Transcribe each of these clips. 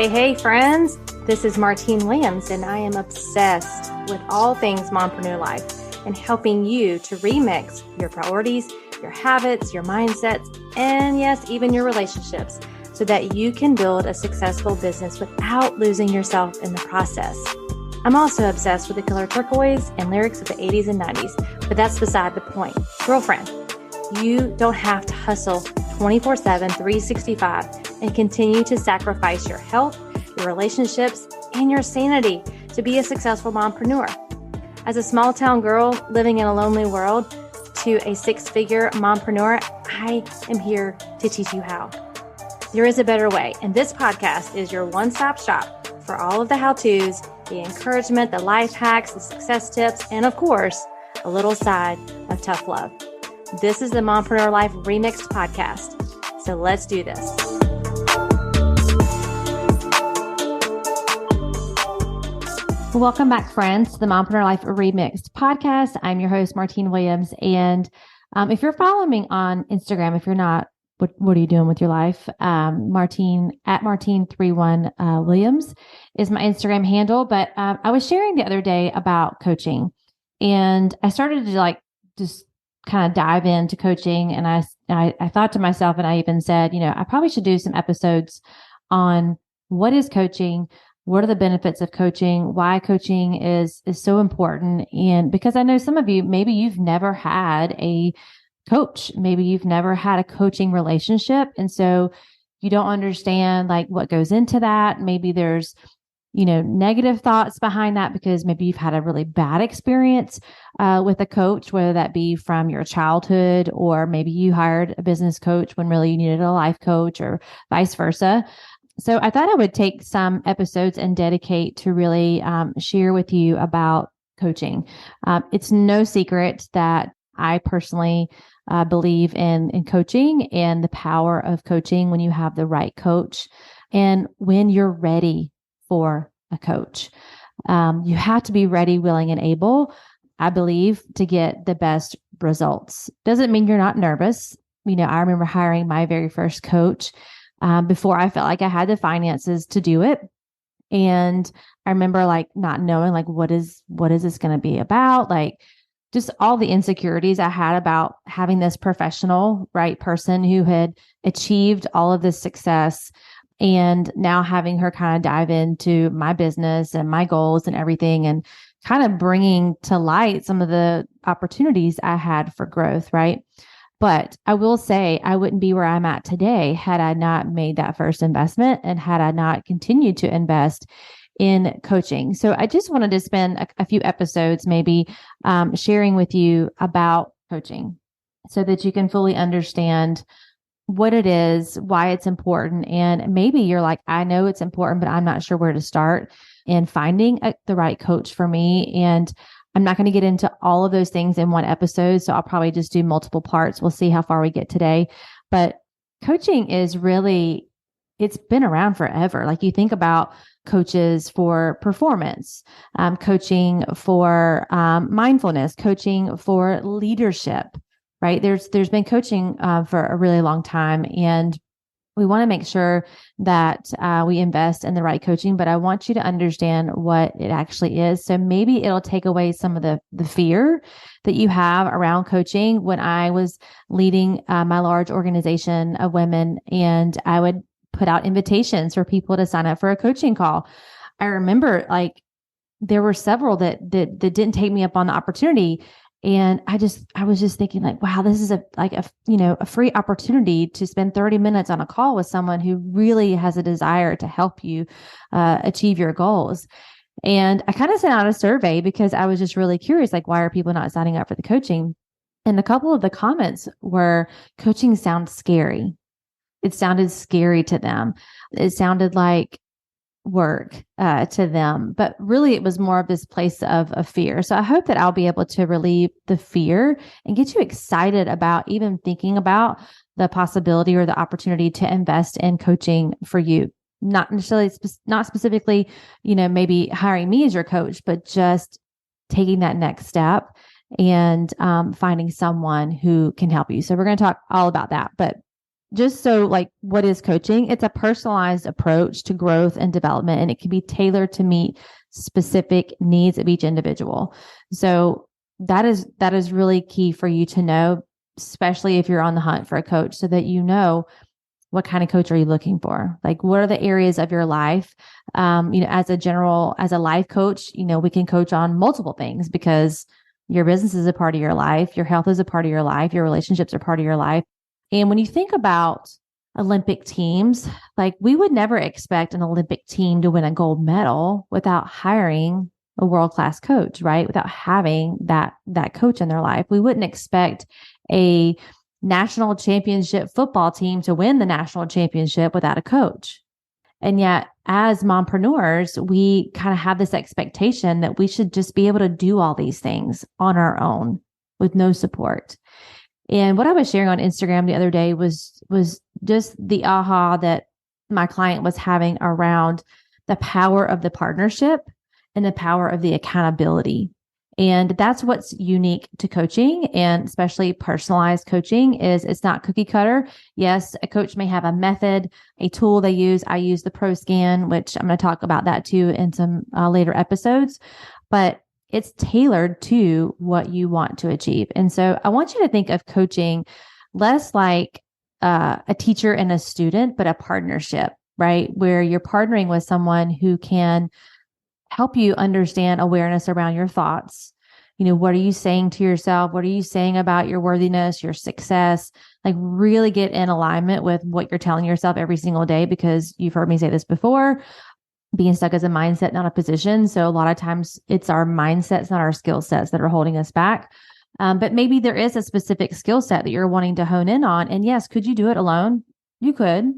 Hey, friends. This is Martine Williams, and I am obsessed with all things mompreneur life and helping you to remix your priorities, your habits, your mindsets, and yes, even your relationships so that you can build a successful business without losing yourself in the process. I'm also obsessed with the color turquoise and lyrics of the 80s and 90s, but that's beside the point. Girlfriend, you don't have to hustle 24/7, 365 and continue to sacrifice your health, your relationships, and your sanity to be a successful mompreneur. As a small town girl living in a lonely world to a six-figure mompreneur, I am here to teach you how. There is a better way, and this podcast is your one-stop shop for all of the how-tos, the encouragement, the life hacks, the success tips, and of course, a little side of tough love. This is the Mompreneur Life Remixed podcast. So let's do this. Welcome back, friends, to the Mompreneur Life Remixed podcast. I'm your host, Martine Williams. And if you're following me on Instagram, if you're not, what are you doing with your life? Martine at Martine31 Williams is my Instagram handle. But I was sharing the other day about coaching, and I started to just kind of dive into coaching. And I thought to myself, and I even said, I probably should do some episodes on what is coaching, what are the benefits of coaching, why coaching is so important. And because I know some of you, maybe you've never had a coach, maybe you've never had a coaching relationship. And so you don't understand what goes into that. Maybe there's negative thoughts behind that because maybe you've had a really bad experience with a coach, whether that be from your childhood, or maybe you hired a business coach when really you needed a life coach, or vice versa. So I thought I would take some episodes and dedicate to really share with you about coaching. It's no secret that I personally believe in coaching and the power of coaching when you have the right coach and when you're ready for a coach. You have to be ready, willing, and able, I believe, to get the best results. Doesn't mean you're not nervous. I remember hiring my very first coach before I felt like I had the finances to do it. And I remember not knowing what is this going to be about? Just all the insecurities I had about having this professional, right person who had achieved all of this success, and now having her kind of dive into my business and my goals and everything, and kind of bringing to light some of the opportunities I had for growth, right? But I will say I wouldn't be where I'm at today had I not made that first investment and had I not continued to invest in coaching. So I just wanted to spend a few episodes maybe sharing with you about coaching so that you can fully understand what it is, why it's important. And maybe you're like, I know it's important, but I'm not sure where to start in finding the right coach for me. And I'm not going to get into all of those things in one episode. So I'll probably just do multiple parts. We'll see how far we get today. But coaching is really, it's been around forever. You think about coaches for performance, coaching for mindfulness, coaching for leadership, right? There's been coaching for a really long time, and we want to make sure that we invest in the right coaching, but I want you to understand what it actually is. So maybe it'll take away some of the fear that you have around coaching. When I was leading my large organization of women, and I would put out invitations for people to sign up for a coaching call, I remember there were several that didn't take me up on the opportunity. And I was just thinking wow, this is a free opportunity to spend 30 minutes on a call with someone who really has a desire to help you achieve your goals. And I kind of sent out a survey because I was just really curious, why are people not signing up for the coaching? And a couple of the comments were, coaching sounds scary. It sounded scary to them. It sounded like work to them, but really it was more of this place of fear. So I hope that I'll be able to relieve the fear and get you excited about even thinking about the possibility or the opportunity to invest in coaching for you. Not necessarily, not specifically, maybe hiring me as your coach, but just taking that next step and finding someone who can help you. So we're going to talk all about that. But just so like, what is coaching? It's a personalized approach to growth and development, and it can be tailored to meet specific needs of each individual. So that is really key for you to know, especially if you're on the hunt for a coach, so that you know what kind of coach are you looking for? Like, what are the areas of your life? As a life coach, we can coach on multiple things because your business is a part of your life. Your health is a part of your life. Your relationships are part of your life. And when you think about Olympic teams, like we would never expect an Olympic team to win a gold medal without hiring a world-class coach, right? Without having that coach in their life. We wouldn't expect a national championship football team to win the national championship without a coach. And yet, as mompreneurs, we kind of have this expectation that we should just be able to do all these things on our own with no support. And what I was sharing on Instagram the other day was just the aha that my client was having around the power of the partnership and the power of the accountability. And that's what's unique to coaching, and especially personalized coaching, is it's not cookie cutter. Yes, a coach may have a method, a tool they use. I use the Pro Scan, which I'm going to talk about that too in some later episodes, but it's tailored to what you want to achieve. And so I want you to think of coaching less like a teacher and a student, but a partnership, right? Where you're partnering with someone who can help you understand awareness around your thoughts. What are you saying to yourself? What are you saying about your worthiness, your success? Like really get in alignment with what you're telling yourself every single day, because you've heard me say this before, being stuck as a mindset, not a position. So a lot of times it's our mindsets, not our skill sets that are holding us back. But maybe there is a specific skill set that you're wanting to hone in on. And yes, could you do it alone? You could.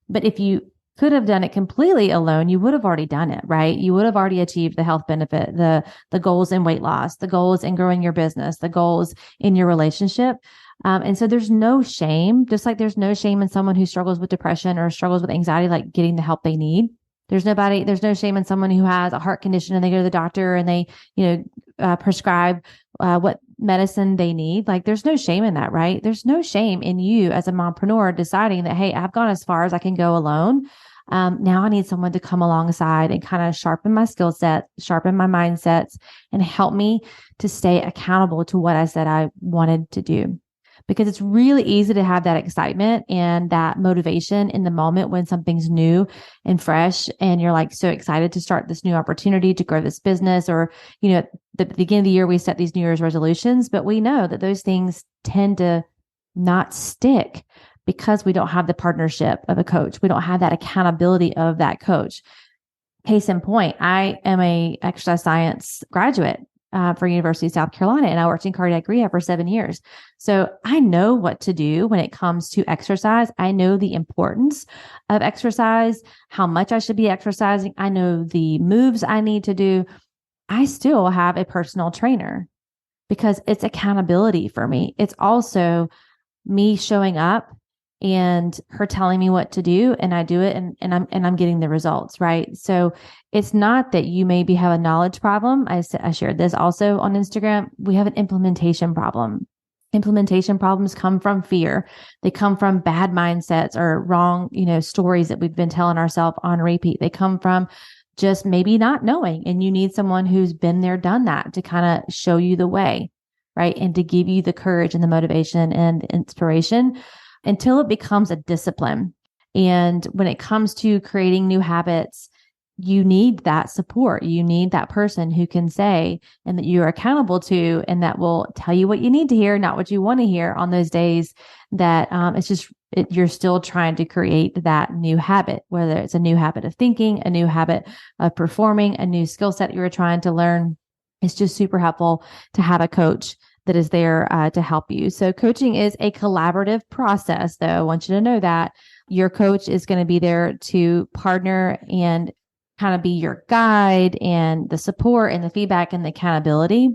But if you could have done it completely alone, you would have already done it, right? You would have already achieved the health benefit, the goals in weight loss, the goals in growing your business, the goals in your relationship. And so there's no shame, just like there's no shame in someone who struggles with depression or struggles with anxiety, like getting the help they need. There's no shame in someone who has a heart condition and they go to the doctor and they, prescribe what medicine they need. Like there's no shame in that, right? There's no shame in you as a mompreneur deciding that, hey, I've gone as far as I can go alone. Now I need someone to come alongside and kind of sharpen my skill set, sharpen my mindsets, and help me to stay accountable to what I said I wanted to do. Because it's really easy to have that excitement and that motivation in the moment when something's new and fresh, and you're like so excited to start this new opportunity to grow this business. Or, at the beginning of the year, we set these New Year's resolutions, but we know that those things tend to not stick because we don't have the partnership of a coach. We don't have that accountability of that coach. Case in point, I am a exercise science graduate for University of South Carolina, and I worked in cardiac rehab for 7 years. So I know what to do when it comes to exercise. I know the importance of exercise, how much I should be exercising. I know the moves I need to do. I still have a personal trainer because it's accountability for me. It's also me showing up and her telling me what to do, and I do it, and I'm getting the results, right? So it's not that you maybe have a knowledge problem. I shared this also on Instagram. We have an implementation problem. Implementation problems come from fear. They come from bad mindsets or wrong, stories that we've been telling ourselves on repeat. They come from just maybe not knowing, and you need someone who's been there, done that to kind of show you the way, right? And to give you the courage and the motivation and the inspiration until it becomes a discipline. And when it comes to creating new habits, you need that support. You need that person who can say, and that you're accountable to, and that will tell you what you need to hear, not what you want to hear on those days that you're still trying to create that new habit, whether it's a new habit of thinking, a new habit of performing, a new skill set you were trying to learn. It's just super helpful to have a coach that is there to help you. So coaching is a collaborative process, though. I want you to know that your coach is going to be there to partner and kind of be your guide and the support and the feedback and the accountability.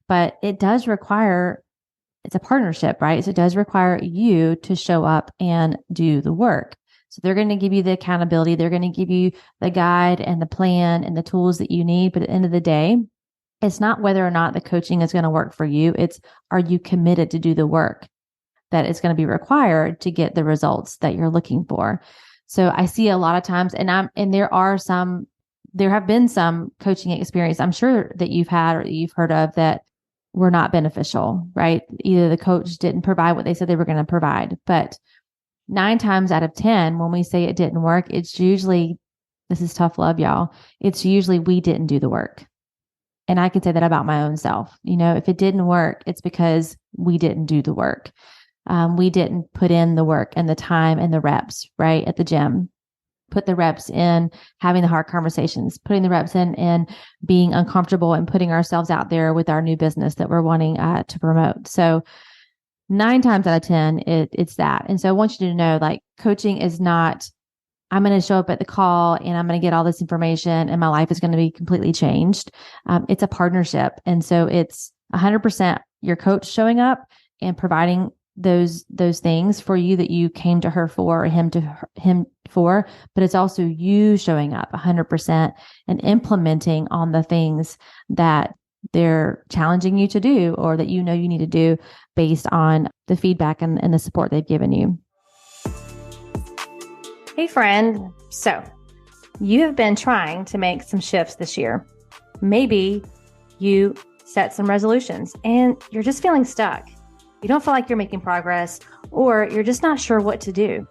But it's a partnership, right? So it does require you to show up and do the work. So they're going to give you the accountability. They're going to give you the guide and the plan and the tools that you need. But at the end of the day, it's not whether or not the coaching is going to work for you. It's, are you committed to do the work? that is going to be required to get the results that you're looking for. So I see a lot of times, and there have been some coaching experience I'm sure that you've had or that you've heard of that were not beneficial, right? Either the coach didn't provide what they said they were going to provide, but 9 times out of 10, when we say it didn't work, it's usually, this is tough love, y'all. It's usually we didn't do the work. And I can say that about my own self. If it didn't work, it's because we didn't do the work. We didn't put in the work and the time and the reps, right, at the gym. Put the reps in having the hard conversations, putting the reps in being uncomfortable and putting ourselves out there with our new business that we're wanting to promote. So 9 times out of 10, it's that. And so I want you to know, like, coaching is not, I'm going to show up at the call and I'm going to get all this information and my life is going to be completely changed. It's a partnership. And so it's 100% your coach showing up and providing those things for you that you came to her for, or him for, but it's also you showing up 100% and implementing on the things that they're challenging you to do, or that you need to do based on the feedback and the support they've given you. Hey friend, so you have been trying to make some shifts this year. Maybe you set some resolutions and you're just feeling stuck. You don't feel like you're making progress, or you're just not sure what to do.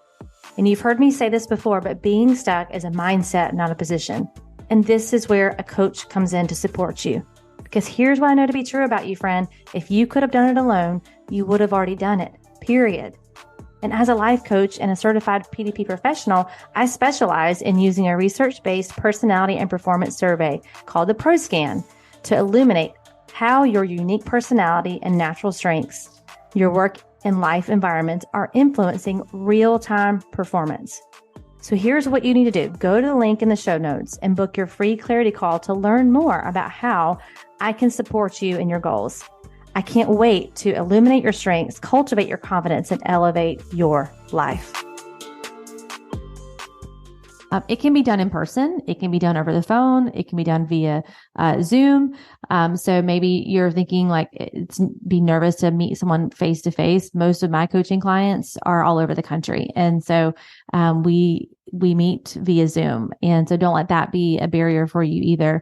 And you've heard me say this before, but being stuck is a mindset, not a position. And this is where a coach comes in to support you. Because here's what I know to be true about you, friend. If you could have done it alone, you would have already done it, period. And as a life coach and a certified PDP professional, I specialize in using a research-based personality and performance survey called the ProScan to illuminate how your unique personality and natural strengths, your work and life environments, are influencing real-time performance. So here's what you need to do. Go to the link in the show notes and book your free clarity call to learn more about how I can support you in your goals. I can't wait to illuminate your strengths, cultivate your confidence, and elevate your life. It can be done in person. It can be done over the phone. It can be done via Zoom. So maybe you're thinking like be nervous to meet someone face to face. Most of my coaching clients are all over the country. And so we meet via Zoom. And so don't let that be a barrier for you either.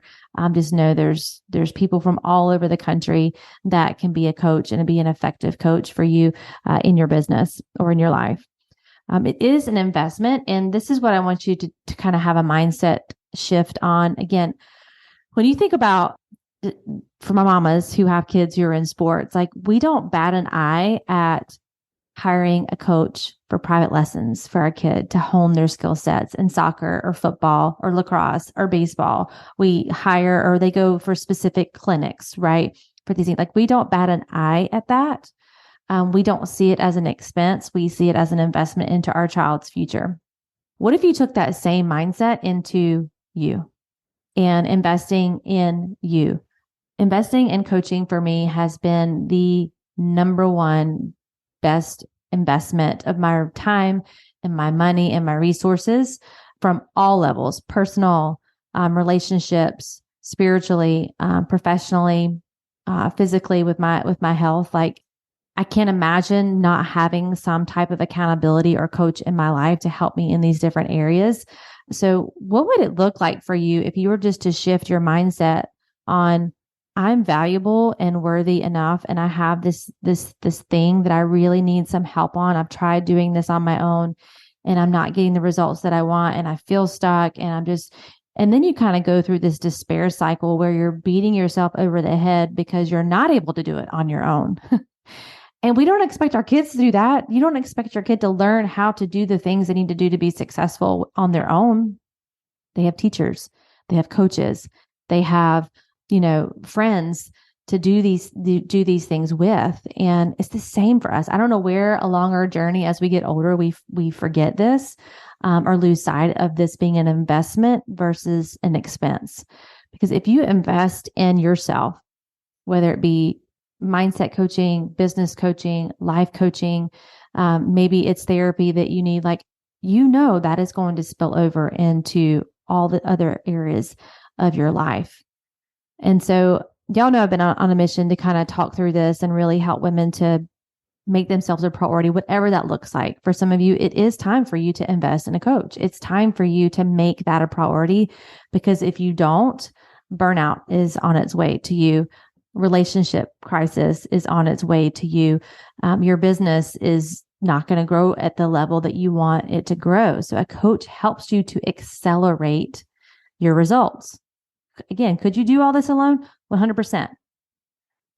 Just know there's people from all over the country that can be a coach and be an effective coach for you in your business or in your life. It is an investment. And this is what I want you to kind of have a mindset shift on. Again, when you think about, for my mamas who have kids who are in sports, like, we don't bat an eye at hiring a coach for private lessons for our kid to hone their skill sets in soccer or football or lacrosse or baseball. We hire, or they go for specific clinics, right? For these things, like, we don't bat an eye at that. We don't see it as an expense. We see it as an investment into our child's future. What if you took that same mindset into you and investing in you? Investing in coaching for me has been the number one best investment of my time and my money and my resources from all levels: personal, relationships, spiritually, professionally, physically with my health. Like, I can't imagine not having some type of accountability or coach in my life to help me in these different areas. So what would it look like for you if you were just to shift your mindset on, I'm valuable and worthy enough, and I have this thing that I really need some help on. I've tried doing this on my own and I'm not getting the results that I want, and I feel stuck, and and then you kind of go through this despair cycle where you're beating yourself over the head because you're not able to do it on your own. And we don't expect our kids to do that. You don't expect your kid to learn how to do the things they need to do to be successful on their own. They have teachers, they have coaches, they have, friends to do these things with. And it's the same for us. I don't know where along our journey as we get older, we forget this, or lose sight of this being an investment versus an expense. Because if you invest in yourself, whether it be mindset coaching, business coaching, life coaching, maybe it's therapy that you need, like, that is going to spill over into all the other areas of your life. And so y'all know I've been on a mission to kind of talk through this and really help women to make themselves a priority, whatever that looks like. For some of you, it is time for you to invest in a coach. It's time for you to make that a priority, because if you don't, burnout is on its way to you. Relationship crisis is on its way to you. Your business is not going to grow at the level that you want it to grow. So a coach helps you to accelerate your results. Again, could you do all this alone? 100%.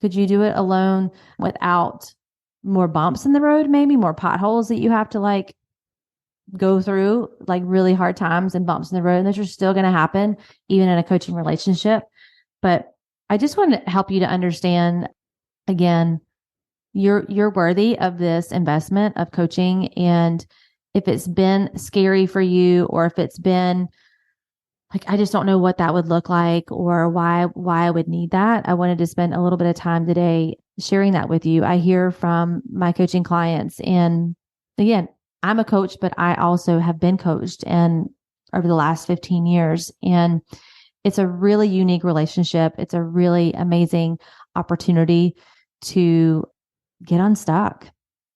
Could you do it alone without more bumps in the road, maybe more potholes that you have to like go through, like really hard times and bumps in the road, and those are still going to happen even in a coaching relationship. But I just want to help you to understand, again, you're worthy of this investment of coaching. And if it's been scary for you, or if it's been like, I just don't know what that would look like or why I would need that, I wanted to spend a little bit of time today sharing that with you. I hear from my coaching clients, and again, I'm a coach, but I also have been coached and over the last 15 years. And it's a really unique relationship. It's a really amazing opportunity to get unstuck,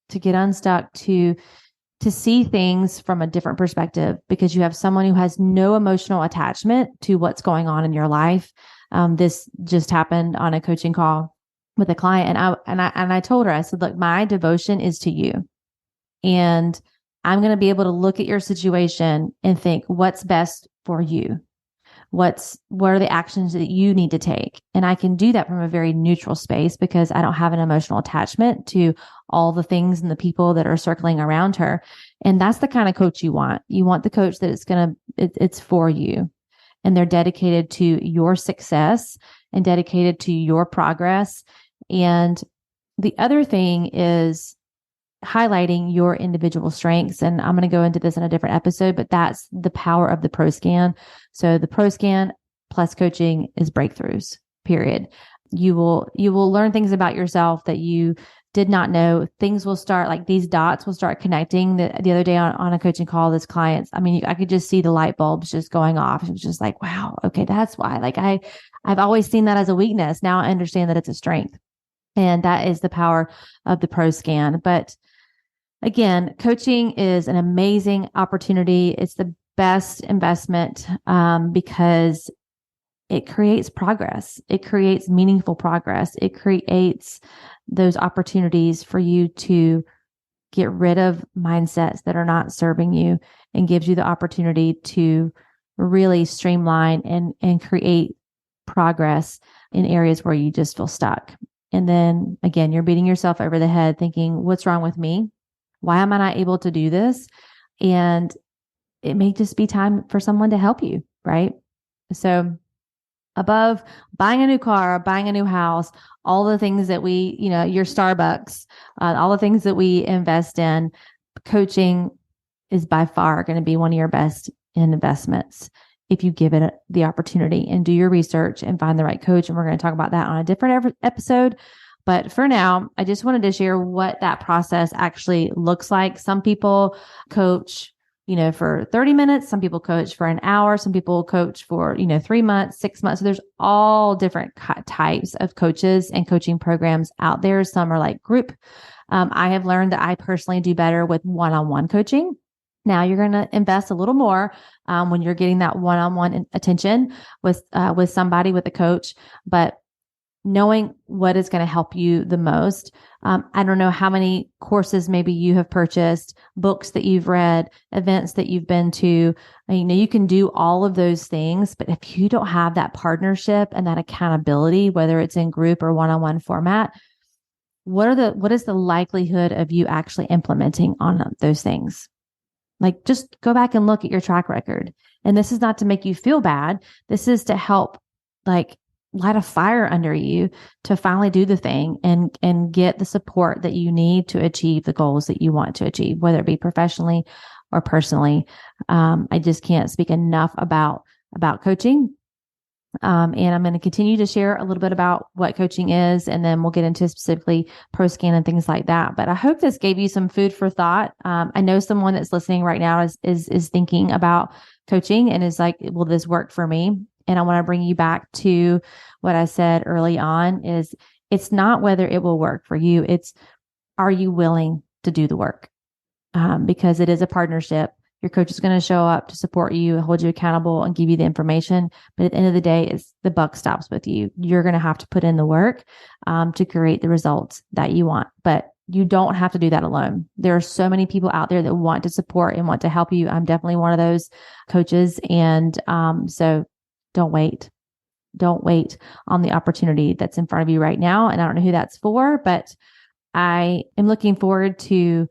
to see things from a different perspective, because you have someone who has no emotional attachment to what's going on in your life. This just happened on a coaching call with a client, and I told her, I said, look, my devotion is to you, and I'm going to be able to look at your situation and think, what's best for you? What are the actions that you need to take? And I can do that from a very neutral space, because I don't have an emotional attachment to all the things and the people that are circling around her. And that's the kind of coach you want. You want the coach that it's for you, and they're dedicated to your success and dedicated to your progress. And the other thing is highlighting your individual strengths. And I'm going to go into this in a different episode, but that's the power of the Pro Scan. So the Pro Scan plus coaching is breakthroughs, period. You will learn things about yourself that you did not know. Things will start, like these dots will start connecting. The other day on a coaching call, this client, I mean, I could just see the light bulbs just going off. It was just like, wow, okay, that's why. Like I've always seen that as a weakness. Now I understand that it's a strength. And that is the power of the Pro Scan. But again, coaching is an amazing opportunity. It's the best investment because it creates progress. It creates meaningful progress. It creates those opportunities for you to get rid of mindsets that are not serving you, and gives you the opportunity to really streamline and create progress in areas where you just feel stuck. And then again, you're beating yourself over the head thinking, what's wrong with me? Why am I not able to do this? And it may just be time for someone to help you, right? So above buying a new car, buying a new house, all the things that we, your Starbucks, all the things that we invest in, coaching is by far going to be one of your best investments if you give it the opportunity and do your research and find the right coach. And we're going to talk about that on a different episode. But for now, I just wanted to share what that process actually looks like. Some people coach, for 30 minutes. Some people coach for an hour. Some people coach for, 3 months, 6 months. So there's all different types of coaches and coaching programs out there. Some are like group. I have learned that I personally do better with one-on-one coaching. Now you're going to invest a little more when you're getting that one-on-one attention with somebody, with a coach, but knowing what is going to help you the most. I don't know how many courses maybe you have purchased, books that you've read, events that you've been to. You can do all of those things, but if you don't have that partnership and that accountability, whether it's in group or one-on-one format, what is the likelihood of you actually implementing on those things? Like, just go back and look at your track record. And this is not to make you feel bad. This is to help, like, light a fire under you to finally do the thing and get the support that you need to achieve the goals that you want to achieve, whether it be professionally or personally. I just can't speak enough about coaching. And I'm going to continue to share a little bit about what coaching is, and then we'll get into specifically Pro Scan and things like that. But I hope this gave you some food for thought. I know someone that's listening right now is thinking about coaching and is like, will this work for me? And I want to bring you back to what I said early on, is it's not whether it will work for you. It's are you willing to do the work? Because it is a partnership. Your coach is going to show up to support you, hold you accountable, and give you the information. But at the end of the day, the buck stops with you. You're going to have to put in the work to create the results that you want. But you don't have to do that alone. There are so many people out there that want to support and want to help you. I'm definitely one of those coaches. And so don't wait. Don't wait on the opportunity that's in front of you right now. And I don't know who that's for, but I am looking forward to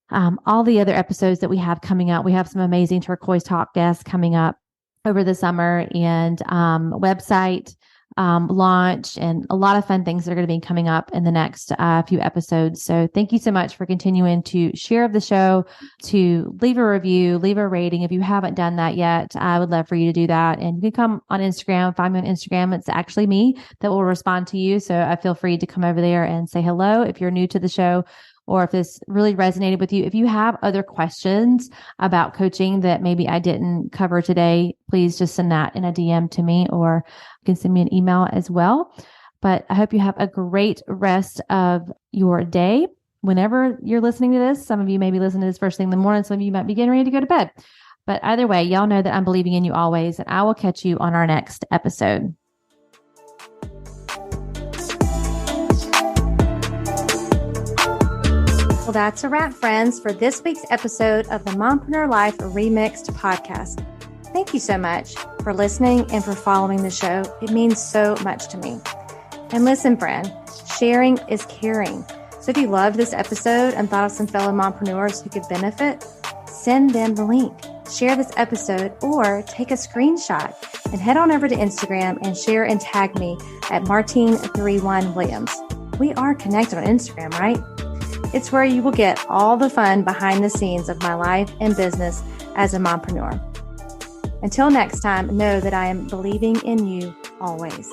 all the other episodes that we have coming up. We have some amazing Turquoise Talk guests coming up over the summer, and website launch, and a lot of fun things that are going to be coming up in the next few episodes. So thank you so much for continuing to share the show, to leave a review, leave a rating. If you haven't done that yet, I would love for you to do that. And you can come on Instagram, find me on Instagram. It's actually me that will respond to you. So I feel free to come over there and say hello if you're new to the show, or if this really resonated with you. If you have other questions about coaching that maybe I didn't cover today, please just send that in a DM to me, or you can send me an email as well. But I hope you have a great rest of your day. Whenever you're listening to this, some of you may be listening to this first thing in the morning. Some of you might be getting ready to go to bed. But either way, y'all know that I'm believing in you always, and I will catch you on our next episode. Well, that's a wrap, friends, for this week's episode of the Mompreneur Life Remixed podcast. Thank you so much for listening and for following the show. It means so much to me. And listen, friend, sharing is caring. So if you loved this episode and thought of some fellow mompreneurs who could benefit, send them the link. Share this episode or take a screenshot and head on over to Instagram and share and tag me at Martine31Williams. We are connected on Instagram, right? It's where you will get all the fun behind the scenes of my life and business as a mompreneur. Until next time, know that I am believing in you always.